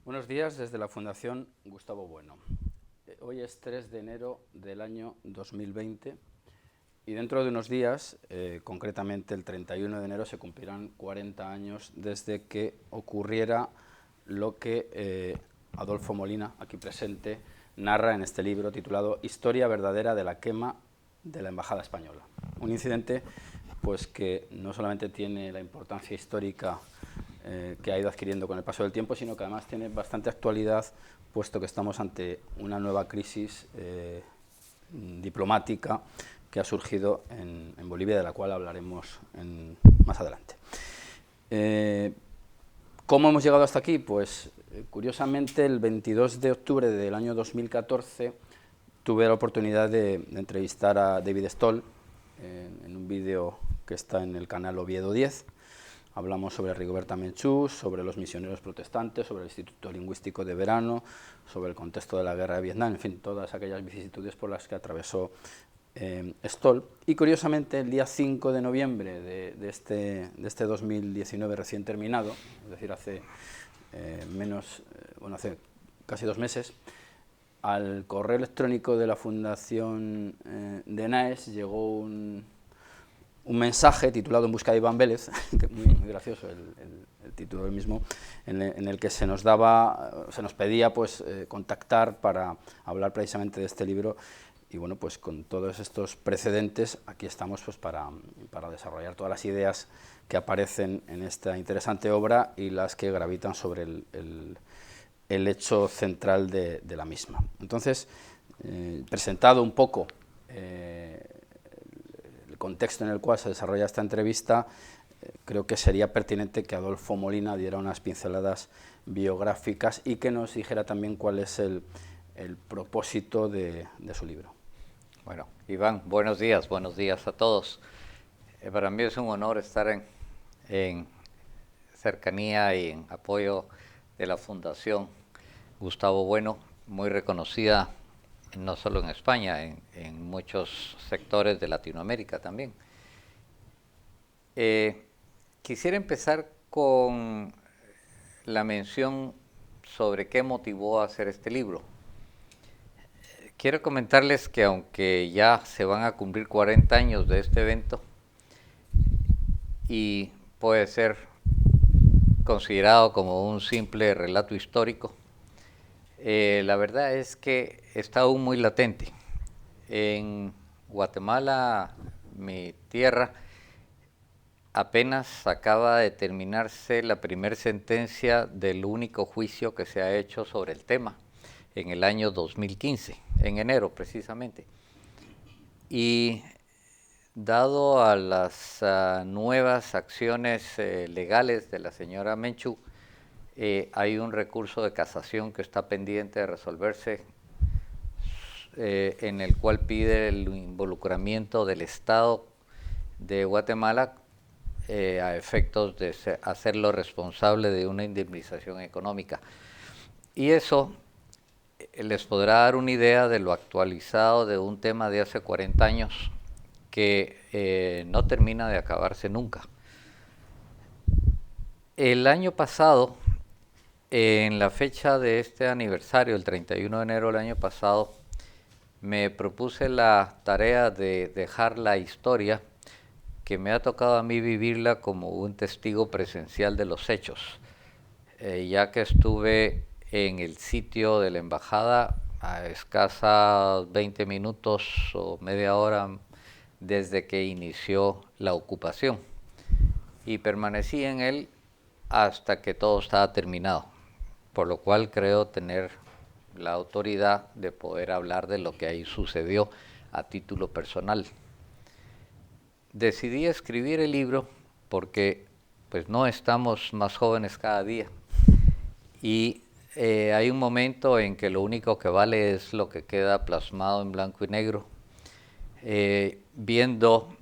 Buenos días desde la Fundación Gustavo Bueno. Hoy es 3 de enero del año 2020 y dentro de unos días, concretamente el 31 de enero, se cumplirán 40 años desde que ocurriera lo que Adolfo Molina, aquí presente, narra en este libro titulado Historia verdadera de la quema de la Embajada Española. Un incidente pues, que no solamente tiene la importancia histórica que ha ido adquiriendo con el paso del tiempo, sino que además tiene bastante actualidad, puesto que estamos ante una nueva crisis diplomática que ha surgido en Bolivia, de la cual hablaremos más adelante. ¿Cómo hemos llegado hasta aquí? Pues curiosamente el 22 de octubre del año 2014 tuve la oportunidad de entrevistar a David Stoll en un vídeo que está en el canal Oviedo 10. Hablamos sobre Rigoberta Menchú, sobre los misioneros protestantes, sobre el Instituto Lingüístico de Verano, sobre el contexto de la guerra de Vietnam, en fin, todas aquellas vicisitudes por las que atravesó Stoll. Y curiosamente, el día 5 de noviembre de este 2019 recién terminado, es decir, hace hace casi 2 meses, al correo electrónico de la Fundación de NAES llegó un mensaje titulado En busca de Iván Vélez, que es muy gracioso el título del mismo, en el que se nos pedía pues, contactar para hablar precisamente de este libro. Y bueno, pues con todos estos precedentes, aquí estamos pues, para desarrollar todas las ideas que aparecen en esta interesante obra y las que gravitan sobre el hecho central de la misma. Entonces, presentado un poco el contexto en el cual se desarrolla esta entrevista, creo que sería pertinente que Adolfo Molina diera unas pinceladas biográficas y que nos dijera también cuál es el propósito de su libro. Bueno, Iván, buenos días a todos. Para mí es un honor estar en cercanía y en apoyo de la Fundación Gustavo Bueno, muy reconocida no solo en España, en muchos sectores de Latinoamérica también. Quisiera empezar con la mención sobre qué motivó a hacer este libro. Quiero comentarles que aunque ya se van a cumplir 40 años de este evento y puede ser considerado como un simple relato histórico, la verdad es que está aún muy latente. En Guatemala, mi tierra, apenas acaba de terminarse la primera sentencia del único juicio que se ha hecho sobre el tema en el año 2015, en enero precisamente. Y dado a las nuevas acciones legales de la señora Menchú, hay un recurso de casación que está pendiente de resolverse, en el cual pide el involucramiento del Estado de Guatemala a efectos de hacerlo responsable de una indemnización económica. Y eso les podrá dar una idea de lo actualizado de un tema de hace 40 años que no termina de acabarse nunca. El año pasado, en la fecha de este aniversario, el 31 de enero del año pasado, me propuse la tarea de dejar la historia que me ha tocado a mí vivirla como un testigo presencial de los hechos, ya que estuve en el sitio de la embajada a escasa 20 minutos o media hora desde que inició la ocupación y permanecí en él hasta que todo estaba terminado, por lo cual creo tener la autoridad de poder hablar de lo que ahí sucedió a título personal. Decidí escribir el libro porque pues no estamos más jóvenes cada día y hay un momento en que lo único que vale es lo que queda plasmado en blanco y negro, viendo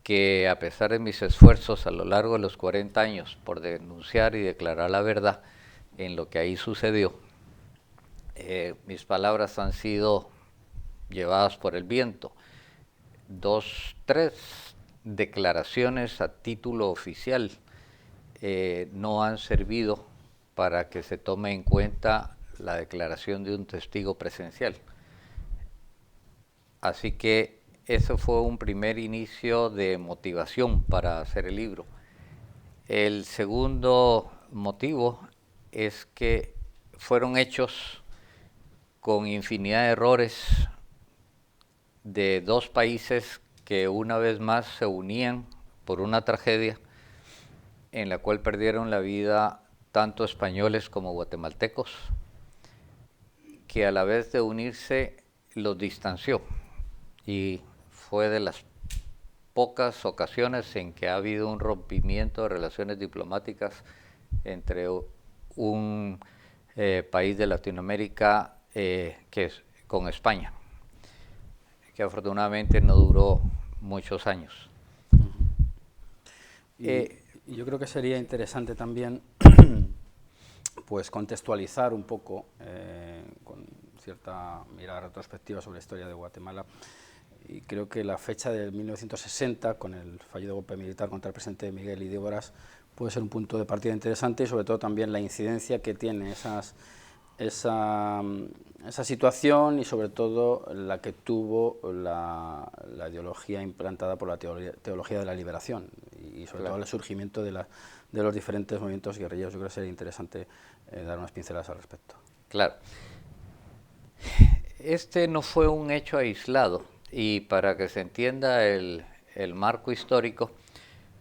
que a pesar de mis esfuerzos a lo largo de los 40 años por denunciar y declarar la verdad en lo que ahí sucedió, mis palabras han sido llevadas por el viento. 3 declaraciones a título oficial no han servido para que se tome en cuenta la declaración de un testigo presencial. Así que eso fue un primer inicio de motivación para hacer el libro. El segundo motivo es que fueron hechos con infinidad de errores de dos países que una vez más se unían por una tragedia en la cual perdieron la vida tanto españoles como guatemaltecos, que a la vez de unirse los distanció, y fue de las pocas ocasiones en que ha habido un rompimiento de relaciones diplomáticas entre un país de Latinoamérica con España, que afortunadamente no duró muchos años. Y yo creo que sería interesante también pues contextualizar un poco, con cierta mirada retrospectiva sobre la historia de Guatemala, y creo que la fecha de 1960, con el fallido golpe militar contra el presidente Miguel Idígoras, puede ser un punto de partida interesante, y sobre todo también la incidencia que tiene esa situación, y sobre todo la que tuvo la ideología implantada por la teología de la liberación, y sobre todo el surgimiento de los diferentes movimientos guerrilleros. Yo creo que sería interesante dar unas pinceladas al respecto. Claro. Este no fue un hecho aislado, y para que se entienda el marco histórico,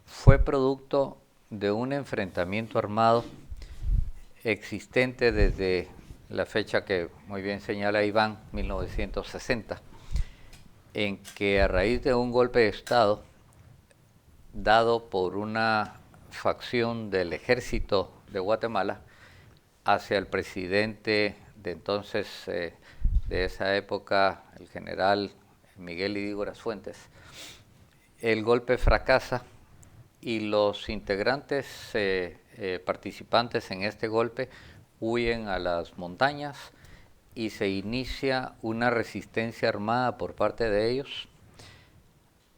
fue producto de un enfrentamiento armado existente desde la fecha que muy bien señala Iván, 1960, en que a raíz de un golpe de Estado dado por una facción del ejército de Guatemala hacia el presidente de entonces, de esa época, el general Miguel Idígoras Fuentes, el golpe fracasa y los integrantes participantes en este golpe huyen a las montañas y se inicia una resistencia armada por parte de ellos,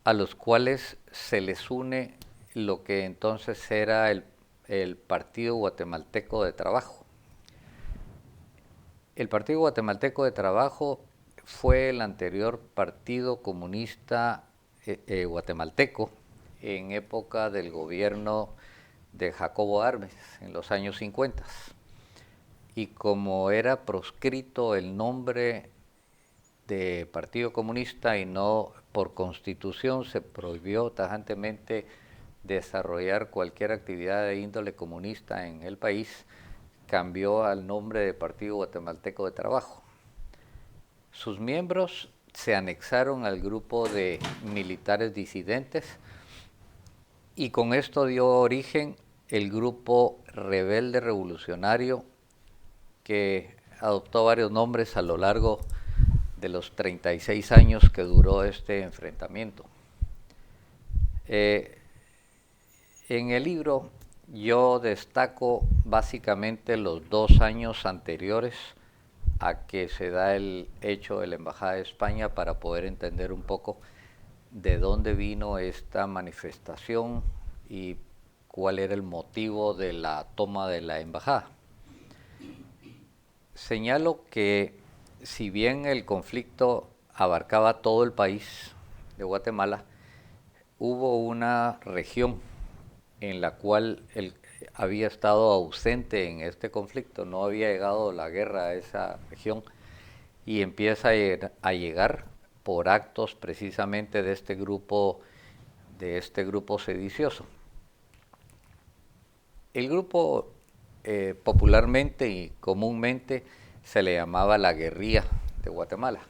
a los cuales se les une lo que entonces era el Partido Guatemalteco de Trabajo. El Partido Guatemalteco de Trabajo fue el anterior Partido Comunista guatemalteco en época del gobierno de Jacobo Arbenz en los años 50. Y como era proscrito el nombre de Partido Comunista y no por constitución, se prohibió tajantemente desarrollar cualquier actividad de índole comunista en el país, cambió al nombre de Partido Guatemalteco de Trabajo. Sus miembros se anexaron al grupo de militares disidentes, y con esto dio origen el grupo rebelde revolucionario, que adoptó varios nombres a lo largo de los 36 años que duró este enfrentamiento. En el libro yo destaco básicamente los 2 años anteriores a que se da el hecho de la Embajada de España, para poder entender un poco de dónde vino esta manifestación y cuál era el motivo de la toma de la embajada. Señalo que si bien el conflicto abarcaba todo el país de Guatemala, hubo una región en la cual había estado ausente en este conflicto, no había llegado la guerra a esa región, y empieza a llegar por actos precisamente de este grupo sedicioso. El grupo popularmente y comúnmente se le llamaba la guerrilla de Guatemala.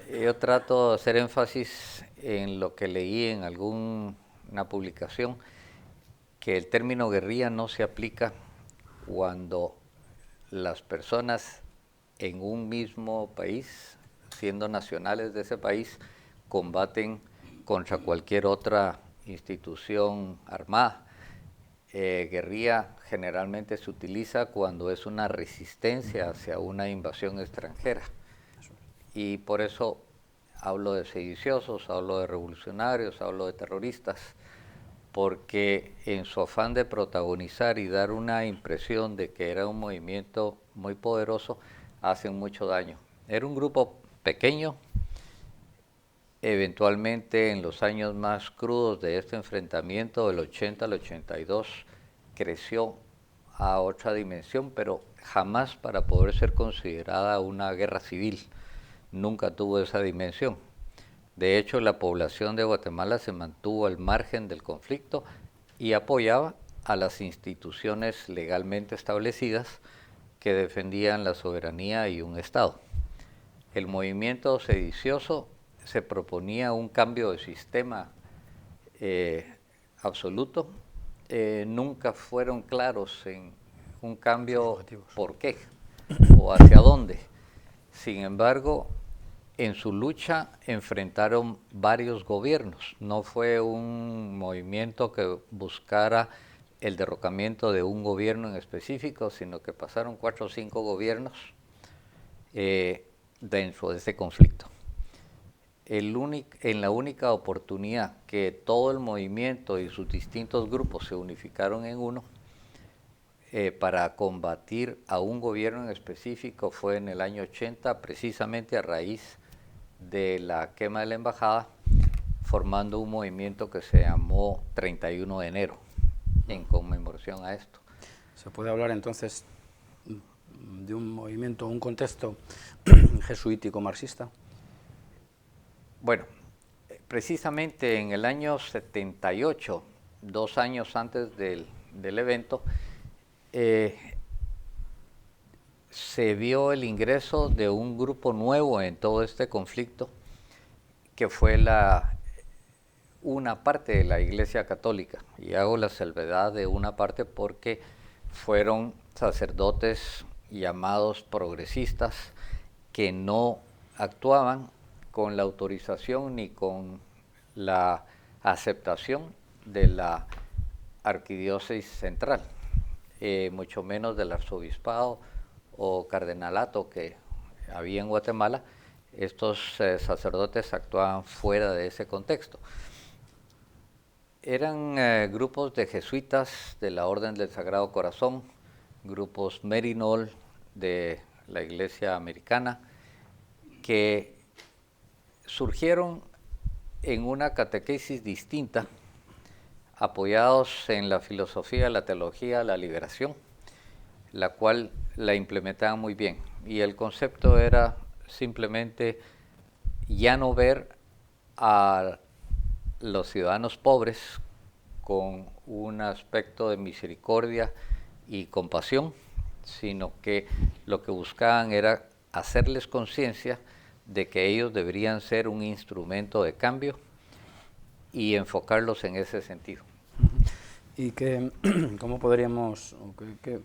Yo trato de hacer énfasis en lo que leí en alguna publicación, que el término guerrilla no se aplica cuando las personas en un mismo país, siendo nacionales de ese país, combaten contra cualquier otra institución armada. Guerrilla generalmente se utiliza cuando es una resistencia hacia una invasión extranjera, y por eso hablo de sediciosos, hablo de revolucionarios, hablo de terroristas, porque en su afán de protagonizar y dar una impresión de que era un movimiento muy poderoso, hacen mucho daño. Era un grupo pequeño, eventualmente en los años más crudos de este enfrentamiento, del 80 al 82, creció a otra dimensión, pero jamás para poder ser considerada una guerra civil. Nunca tuvo esa dimensión. De hecho, la población de Guatemala se mantuvo al margen del conflicto y apoyaba a las instituciones legalmente establecidas que defendían la soberanía y un Estado. El movimiento sedicioso se proponía un cambio de sistema absoluto. Nunca fueron claros en un cambio por qué o hacia dónde. Sin embargo, en su lucha enfrentaron varios gobiernos. No fue un movimiento que buscara el derrocamiento de un gobierno en específico, sino que pasaron 4 o 5 gobiernos dentro de ese conflicto. En la única oportunidad que todo el movimiento y sus distintos grupos se unificaron en uno para combatir a un gobierno en específico fue en el año 80, precisamente a raíz de la quema de la embajada, formando un movimiento que se llamó 31 de enero, en conmemoración a esto. ¿Se puede hablar entonces de un movimiento, un contexto jesuítico marxista? Bueno, precisamente en el año 78, 2 años antes del evento, se vio el ingreso de un grupo nuevo en todo este conflicto, que fue una parte de la Iglesia Católica. Y hago la salvedad de una parte porque fueron sacerdotes llamados progresistas que no actuaban con la autorización ni con la aceptación de la arquidiócesis central, mucho menos del arzobispado o cardenalato que había en Guatemala. Estos sacerdotes actuaban fuera de ese contexto. Eran grupos de jesuitas de la Orden del Sagrado Corazón, grupos Merinol de la Iglesia Americana, que surgieron en una catequesis distinta, apoyados en la filosofía, la teología, la liberación, la cual la implementaban muy bien. Y el concepto era simplemente ya no ver a los ciudadanos pobres con un aspecto de misericordia y compasión, sino que lo que buscaban era hacerles conciencia de que ellos deberían ser un instrumento de cambio y enfocarlos en ese sentido. ¿Y cómo podríamos,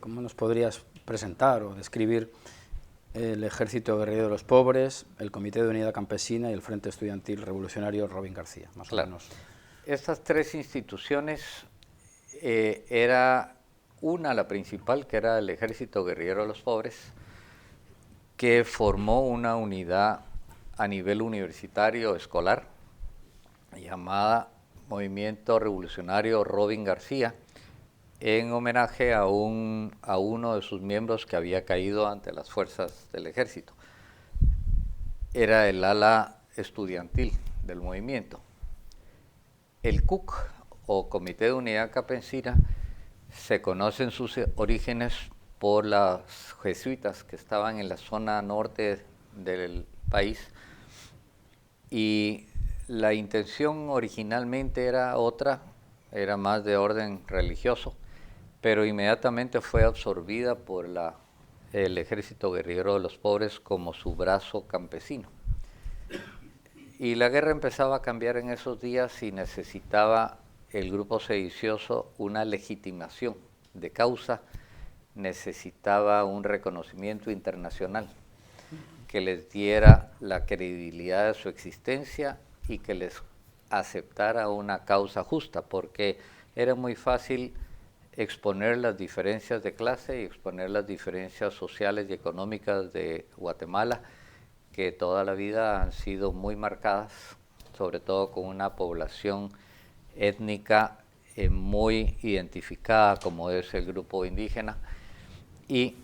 cómo nos podrías presentar o describir el Ejército Guerrillero de los Pobres, el Comité de Unidad Campesina y el Frente Estudiantil Revolucionario Robin García, más o menos? Estas 3 instituciones, era la principal, que era el Ejército Guerrillero de los Pobres, que formó una unidad a nivel universitario escolar llamada Movimiento Revolucionario Robin García, en homenaje a uno de sus miembros que había caído ante las fuerzas del ejército. Era el ala estudiantil del movimiento. El CUC, o Comité de Unidad Campesina, se conocen sus orígenes por las jesuitas que estaban en la zona norte del país, y la intención originalmente era otra, era más de orden religioso, pero inmediatamente fue absorbida por el Ejército Guerrillero de los Pobres como su brazo campesino. Y la guerra empezaba a cambiar en esos días y necesitaba el grupo sedicioso una legitimación de causa, necesitaba un reconocimiento internacional que les diera la credibilidad de su existencia y que les aceptara una causa justa, porque era muy fácil exponer las diferencias de clase y exponer las diferencias sociales y económicas de Guatemala, que toda la vida han sido muy marcadas, sobre todo con una población étnica muy identificada, como es el grupo indígena, y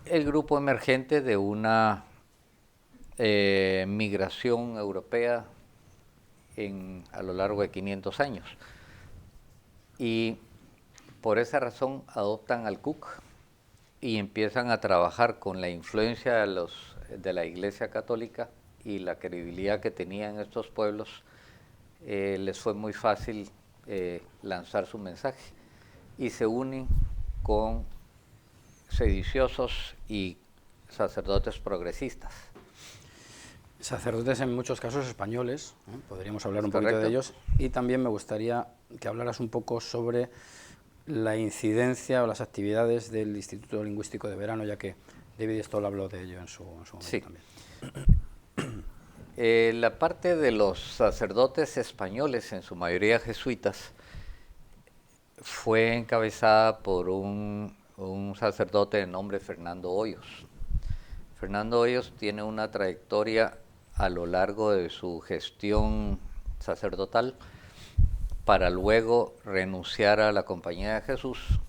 el grupo emergente de una migración europea a lo largo de 500 años. Y por esa razón adoptan al Cook y empiezan a trabajar con la influencia de la Iglesia Católica y la credibilidad que tenían estos pueblos. Les fue muy fácil lanzar su mensaje y se unen con sediciosos y sacerdotes progresistas. Sacerdotes en muchos casos españoles, podríamos hablar un poquito Correcto. de ellos, y también me gustaría que hablaras un poco sobre la incidencia o las actividades del Instituto Lingüístico de Verano, ya que David Stoll habló de ello en su momento Sí. también. La parte de los sacerdotes españoles, en su mayoría jesuitas, fue encabezada por un sacerdote de nombre Fernando Hoyos. Fernando Hoyos tiene una trayectoria a lo largo de su gestión sacerdotal para luego renunciar a la Compañía de Jesús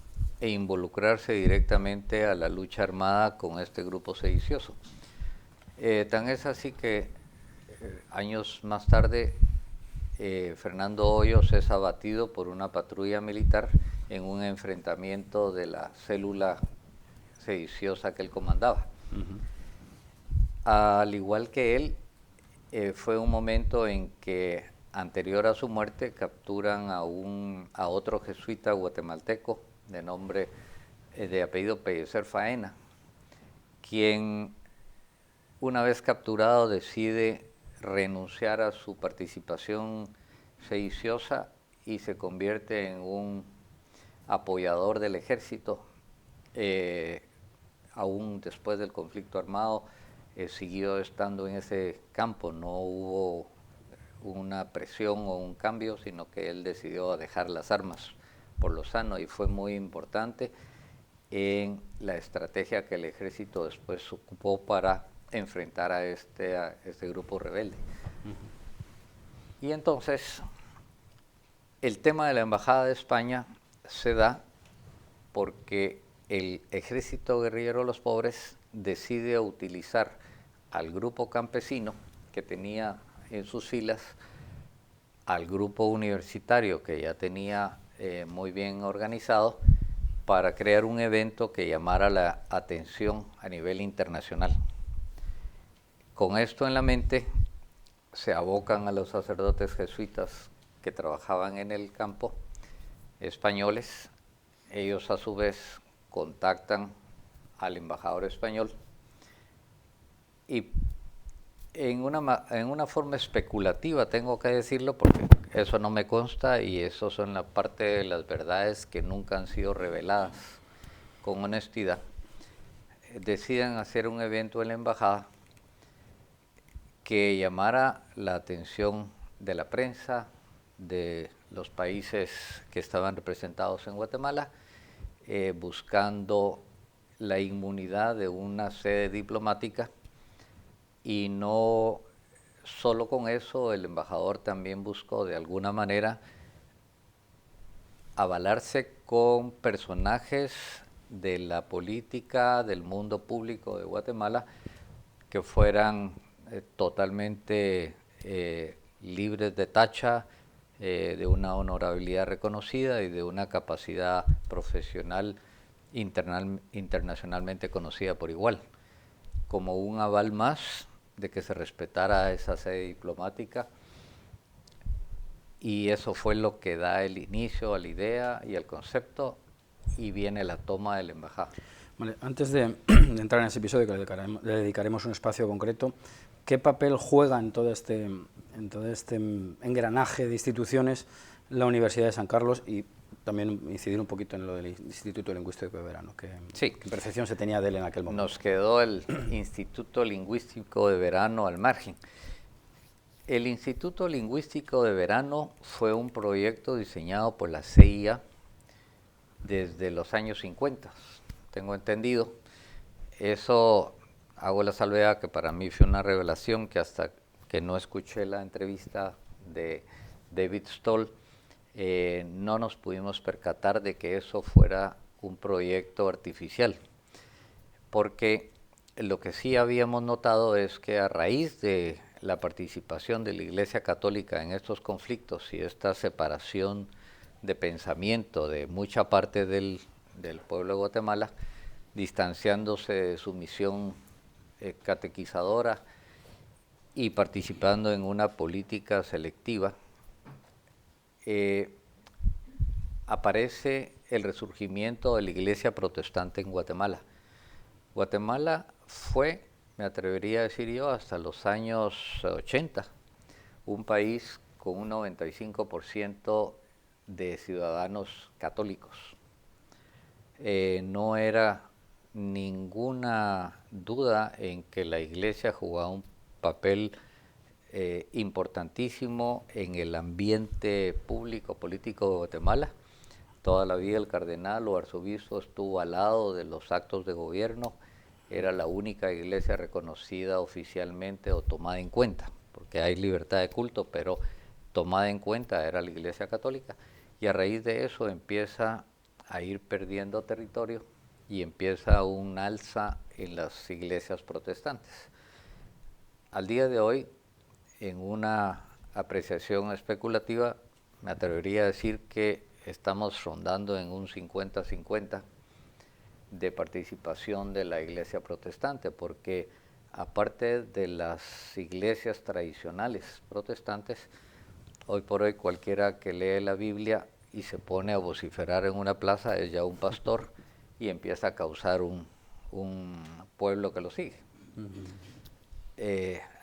e involucrarse directamente a la lucha armada con este grupo sedicioso. Tan es así que años más tarde Fernando Hoyos es abatido por una patrulla militar en un enfrentamiento de la célula sediciosa que él comandaba. Al igual que él, fue un momento en que, anterior a su muerte, capturan a otro jesuita guatemalteco de apellido Pellecer Faena, quien, una vez capturado, decide renunciar a su participación sediciosa y se convierte en un apoyador del ejército. Aún después del conflicto armado, siguió estando en ese campo, no hubo una presión o un cambio, sino que él decidió dejar las armas por lo sano, y fue muy importante en la estrategia que el ejército después ocupó para enfrentar a este grupo rebelde. Y entonces, el tema de la Embajada de España se da porque el Ejército Guerrillero de los Pobres decide utilizar al grupo campesino que tenía en sus filas, al grupo universitario que ya tenía muy bien organizado, para crear un evento que llamara la atención a nivel internacional. Con esto en la mente, se abocan a los sacerdotes jesuitas que trabajaban en el campo, españoles. Ellos a su vez contactan al embajador español y en una forma especulativa, tengo que decirlo porque eso no me consta y eso son la parte de las verdades que nunca han sido reveladas con honestidad, deciden hacer un evento en la embajada que llamara la atención de la prensa, de los países que estaban representados en Guatemala, buscando la inmunidad de una sede diplomática. Y no solo con eso, el embajador también buscó de alguna manera avalarse con personajes de la política, del mundo público de Guatemala, que fueran totalmente libres de tacha, de una honorabilidad reconocida y de una capacidad profesional internacionalmente conocida por igual, como un aval más de que se respetara esa sede diplomática. Y eso fue lo que da el inicio a la idea y al concepto, y viene la toma de la embajada. Vale, antes de entrar en ese episodio, que le dedicaremos un espacio concreto, ¿qué papel juega en todo este engranaje de instituciones la Universidad de San Carlos? Y también incidir un poquito en lo del Instituto Lingüístico de Verano, sí, ¿qué percepción se tenía de él en aquel momento? Nos quedó el Instituto Lingüístico de Verano al margen. El Instituto Lingüístico de Verano fue un proyecto diseñado por la CIA desde los años 50, tengo entendido. Eso, hago la salvedad que para mí fue una revelación, que hasta que no escuché la entrevista de David Stoll, no nos pudimos percatar de que eso fuera un proyecto artificial, porque lo que sí habíamos notado es que a raíz de la participación de la Iglesia Católica en estos conflictos y esta separación de pensamiento de mucha parte del pueblo de Guatemala, distanciándose de su misión catequizadora y participando en una política selectiva, aparece el resurgimiento de la Iglesia protestante en Guatemala. Guatemala fue, me atrevería a decir yo, hasta los años 80, un país con un 95% de ciudadanos católicos. No era ninguna duda en que la Iglesia jugaba un papel importantísimo en el ambiente público político de Guatemala. Toda la vida el cardenal o arzobispo estuvo al lado de los actos de gobierno, era la única iglesia reconocida oficialmente o tomada en cuenta, porque hay libertad de culto, pero tomada en cuenta era la Iglesia Católica, y a raíz de eso empieza a ir perdiendo territorio y empieza un alza en las iglesias protestantes. Al día de hoy, en una apreciación especulativa, me atrevería a decir que estamos rondando en un 50-50 de participación de la iglesia protestante, porque aparte de las iglesias tradicionales protestantes, hoy por hoy cualquiera que lee la Biblia y se pone a vociferar en una plaza es ya un pastor y empieza a causar un pueblo que lo sigue.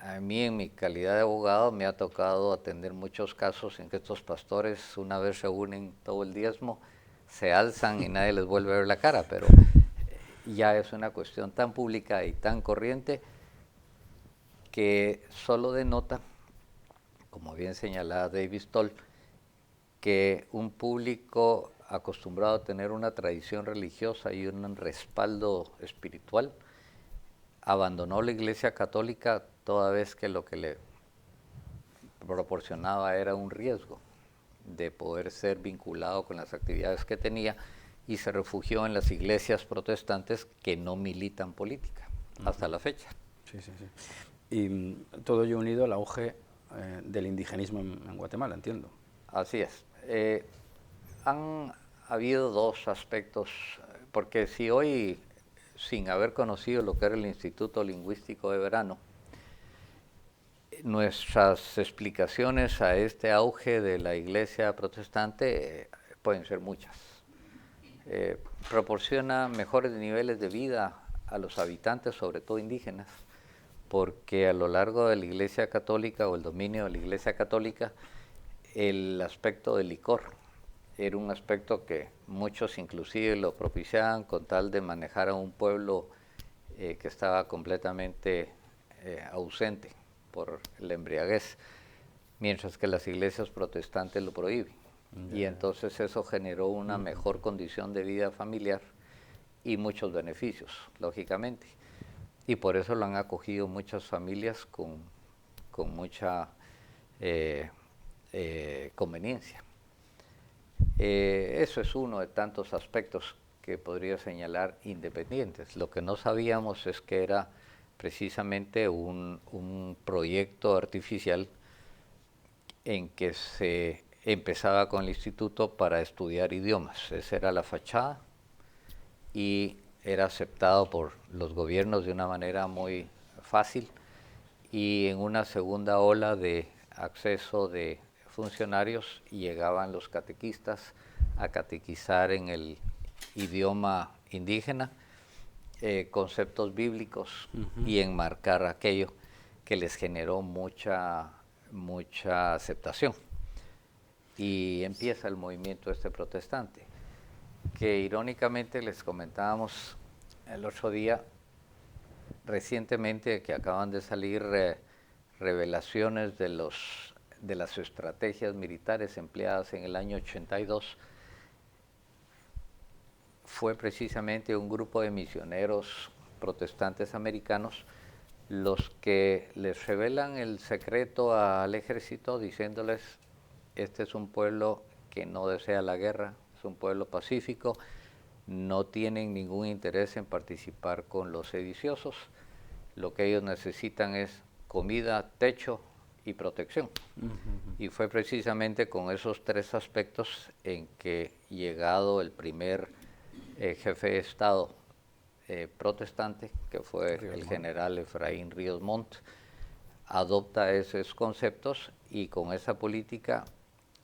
A mí, en mi calidad de abogado, me ha tocado atender muchos casos en que estos pastores, una vez reúnen todo el diezmo, se alzan y nadie les vuelve a ver la cara, pero ya es una cuestión tan pública y tan corriente que solo denota, como bien señalaba David Stoll, que un público acostumbrado a tener una tradición religiosa y un respaldo espiritual abandonó la Iglesia Católica toda vez que lo que le proporcionaba era un riesgo de poder ser vinculado con las actividades que tenía, y se refugió en las iglesias protestantes que no militan política hasta la fecha. Sí, sí, sí. Y todo ello unido al auge del indigenismo en Guatemala, entiendo. Así es. Han habido dos aspectos, porque si hoy, sin haber conocido lo que era el Instituto Lingüístico de Verano, nuestras explicaciones a este auge de la iglesia protestante pueden ser muchas. Proporciona mejores niveles de vida a los habitantes, sobre todo indígenas, porque a lo largo de la Iglesia Católica o el dominio de la Iglesia Católica, el aspecto del licor era un aspecto que muchos inclusive lo propiciaban con tal de manejar a un pueblo que estaba completamente ausente por la embriaguez, mientras que las iglesias protestantes lo prohíben. Y entonces eso generó una mejor condición de vida familiar y muchos beneficios, lógicamente. Y por eso lo han acogido muchas familias con mucha conveniencia. Eso es uno de tantos aspectos que podría señalar independientes. Lo que no sabíamos es que era precisamente un proyecto artificial en que se empezaba con el instituto para estudiar idiomas. Esa era la fachada y era aceptado por los gobiernos de una manera muy fácil, y en una segunda ola de acceso de funcionarios llegaban los catequistas a catequizar en el idioma indígena conceptos bíblicos y enmarcar aquello que les generó mucha aceptación. Y empieza el movimiento protestante, que irónicamente les comentábamos el otro día, recientemente, que acaban de salir revelaciones de las estrategias militares empleadas en el año 82, fue precisamente un grupo de misioneros protestantes americanos los que les revelan el secreto al ejército, diciéndoles: este es un pueblo que no desea la guerra, es un pueblo pacífico, no tienen ningún interés en participar con los sediciosos. Lo que ellos necesitan es comida, techo y protección. Y fue precisamente con esos tres aspectos en que, llegado el primer jefe de Estado protestante, que fue el general Efraín Ríos Montt, adopta esos conceptos y con esa política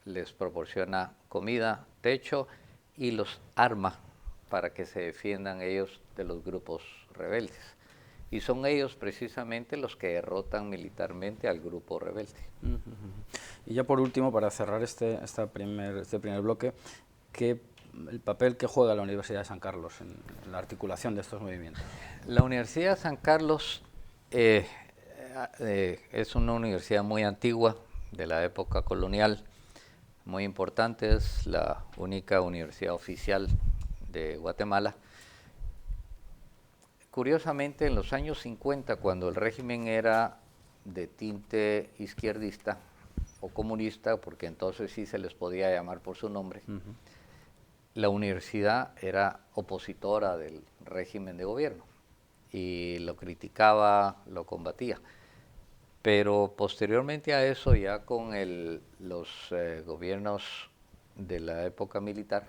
les proporciona comida, techo y los arma para que se defiendan ellos de los grupos rebeldes. Y son ellos precisamente los que derrotan militarmente al grupo rebelde. Y ya por último, para cerrar este primer bloque, el papel que juega la Universidad de San Carlos en la articulación de estos movimientos. La Universidad de San Carlos es una universidad muy antigua, de la época colonial, muy importante, es la única universidad oficial de Guatemala. Curiosamente, en los años 50, cuando el régimen era de tinte izquierdista o comunista, porque entonces sí se les podía llamar por su nombre, la universidad era opositora del régimen de gobierno y lo criticaba, lo combatía. Pero posteriormente a eso, ya con los gobiernos de la época militar,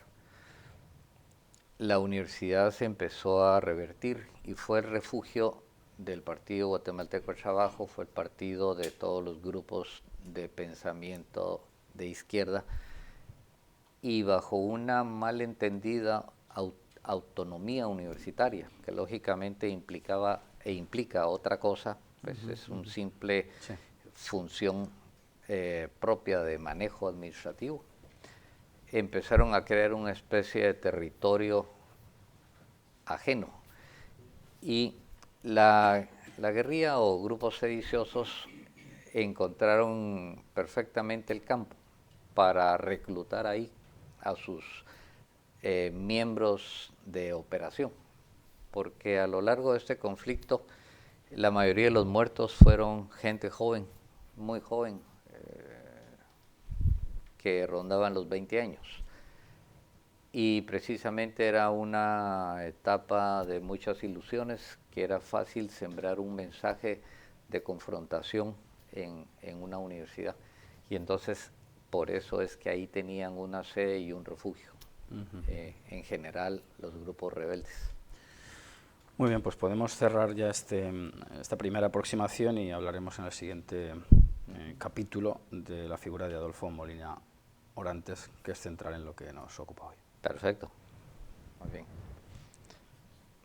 la universidad se empezó a revertir y fue el refugio del Partido Guatemalteco del Trabajo, fue el partido de todos los grupos de pensamiento de izquierda, y bajo una malentendida autonomía universitaria, que lógicamente implicaba e implica otra cosa, pues es un simple función propia de manejo administrativo. Empezaron a crear una especie de territorio ajeno y la guerrilla o grupos sediciosos encontraron perfectamente el campo para reclutar ahí a sus miembros de operación, porque a lo largo de este conflicto la mayoría de los muertos fueron gente joven, muy joven, que rondaban los 20 años. Y precisamente era una etapa de muchas ilusiones, que era fácil sembrar un mensaje de confrontación en una universidad. Y entonces, por eso es que ahí tenían una sede y un refugio, en general, los grupos rebeldes. Muy bien, pues podemos cerrar ya esta primera aproximación y hablaremos en el siguiente capítulo de la figura de Adolfo Molina Orantes, que es central en lo que nos ocupa hoy. Perfecto. Muy bien.